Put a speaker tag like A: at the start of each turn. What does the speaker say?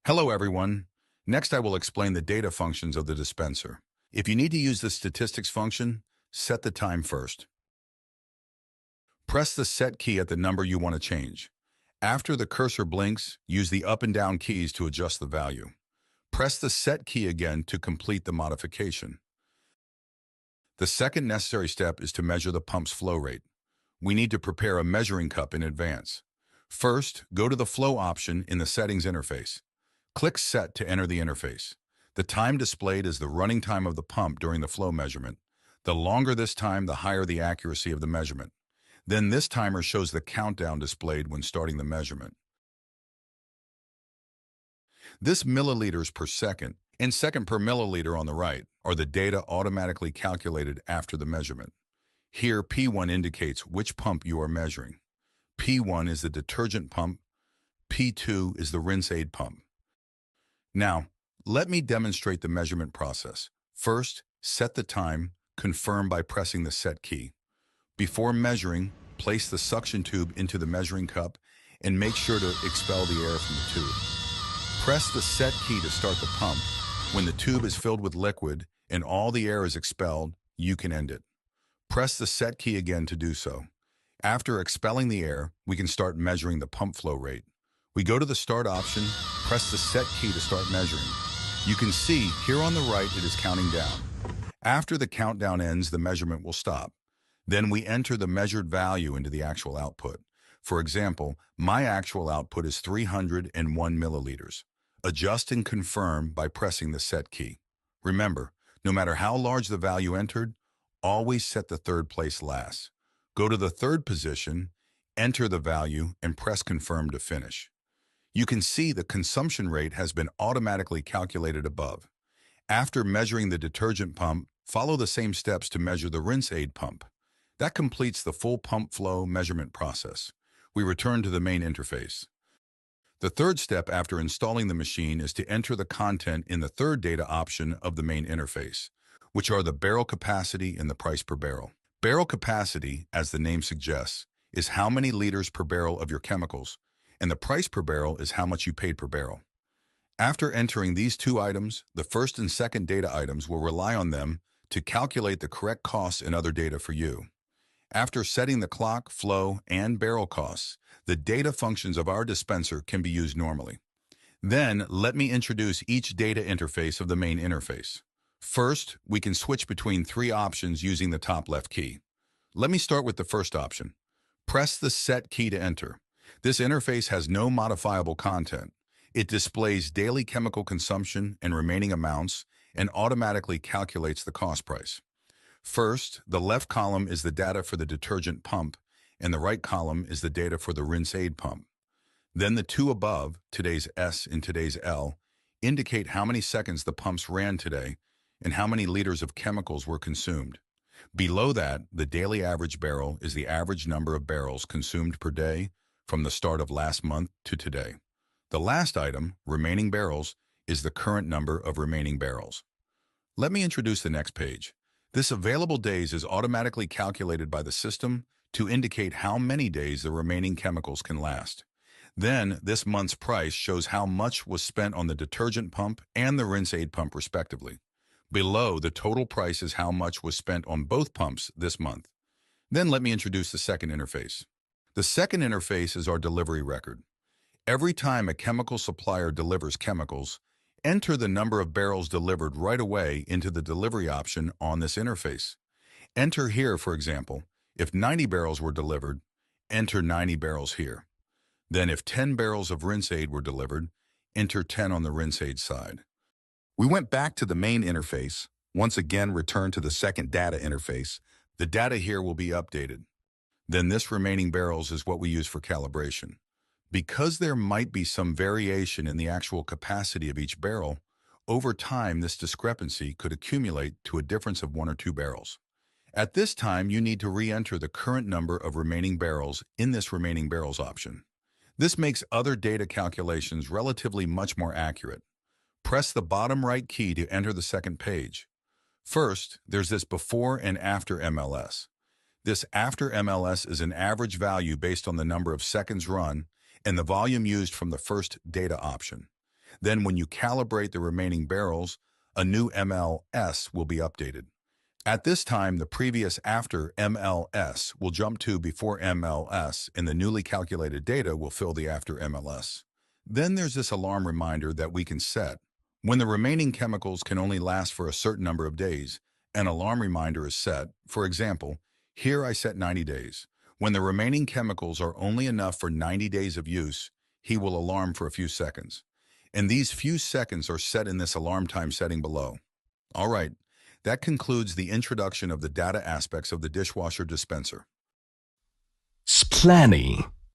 A: Hello everyone. Next I will explain the data functions of the dispenser. If you need to use the statistics function, set the time first. Press the set key at the number you want to change. After the cursor blinks, use the up and down keys to adjust the value. Press the set key again to complete the modification. The second necessary step is to measure the pump's flow rate. We need to prepare a measuring cup in advance. First, go to the flow option in the settings interface. Click Set to enter the interface. The time displayed is the running time of the pump during the flow measurement. The longer this time, the higher the accuracy of the measurement. Then this timer shows the countdown displayed when starting the measurement. This milliliters per second and second per milliliter on the right are the data automatically calculated after the measurement. Here, P1 indicates which pump you are measuring. P1 is the detergent pump. P2 is the rinse aid pump. Now, let me demonstrate the measurement process. First, set the time, confirm by pressing the set key. Before measuring, place the suction tube into the measuring cup and make sure to expel the air from the tube. Press the set key to start the pump. When the tube is filled with liquid and all the air is expelled, you can end it. Press the set key again to do so. After expelling the air, we can start measuring the pump flow rate. We go to the Start option, press the set key to start measuring. You can see here on the right it is counting down. After the countdown ends, the measurement will stop. Then we enter the measured value into the actual output. For example, my actual output is 301 milliliters. Adjust and confirm by pressing the set key. Remember, no matter how large the value entered, always set the third place last. Go to the third position, enter the value, and press confirm to finish. You can see the consumption rate has been automatically calculated above. After measuring the detergent pump, follow the same steps to measure the rinse aid pump. That completes the full pump flow measurement process. We return to the main interface. The third step after installing the machine is to enter the content in the third data option of the main interface, which are the barrel capacity and the price per barrel. Barrel capacity, as the name suggests, is how many liters per barrel of your chemicals, and the price per barrel is how much you paid per barrel. After entering these two items, the first and second data items will rely on them to calculate the correct costs and other data for you. After setting the clock, flow, and barrel costs, the data functions of our dispenser can be used normally. Then, let me introduce each data interface of the main interface. First, we can switch between three options using the top left key. Let me start with the first option. Press the set key to enter. This interface has no modifiable content. It displays daily chemical consumption and remaining amounts and automatically calculates the cost price. First, the left column is the data for the detergent pump, and the right column is the data for the rinse aid pump. Then the two above, today's S and today's L, indicate how many seconds the pumps ran today and how many liters of chemicals were consumed. Below that, the daily average barrel is the average number of barrels consumed per day from the start of last month to today. The last item, remaining barrels, is the current number of remaining barrels. Let me introduce the next page. This available days is automatically calculated by the system to indicate how many days the remaining chemicals can last. Then, this month's price shows how much was spent on the detergent pump and the rinse aid pump respectively. Below, the total price is how much was spent on both pumps this month. Then let me introduce the second interface. The second interface is our delivery record. Every time a chemical supplier delivers chemicals, enter the number of barrels delivered right away into the delivery option on this interface. Enter here, for example, if 90 barrels were delivered, enter 90 barrels here. Then if 10 barrels of rinse aid were delivered, enter 10 on the rinse aid side. We went back to the main interface, once again returned to the second data interface. The data here will be updated. Then this remaining barrels is what we use for calibration. Because there might be some variation in the actual capacity of each barrel, over time this discrepancy could accumulate to a difference of 1 or 2 barrels. At this time, you need to re-enter the current number of remaining barrels in this remaining barrels option. This makes other data calculations relatively much more accurate. Press the bottom right key to enter the second page. First, there's this before and after MLS. This after MLS is an average value based on the number of seconds run and the volume used from the first data option. Then when you calibrate the remaining barrels, a new MLS will be updated. At this time, the previous after MLS will jump to before MLS, and the newly calculated data will fill the after MLS. Then there's this alarm reminder that we can set. When the remaining chemicals can only last for a certain number of days, an alarm reminder is set. For example, here I set 90 days. When the remaining chemicals are only enough for 90 days of use, he will alarm for a few seconds. And these few seconds are set in this alarm time setting below. All right. That concludes the introduction of the data aspects of the dishwasher dispenser.
B: Splanny.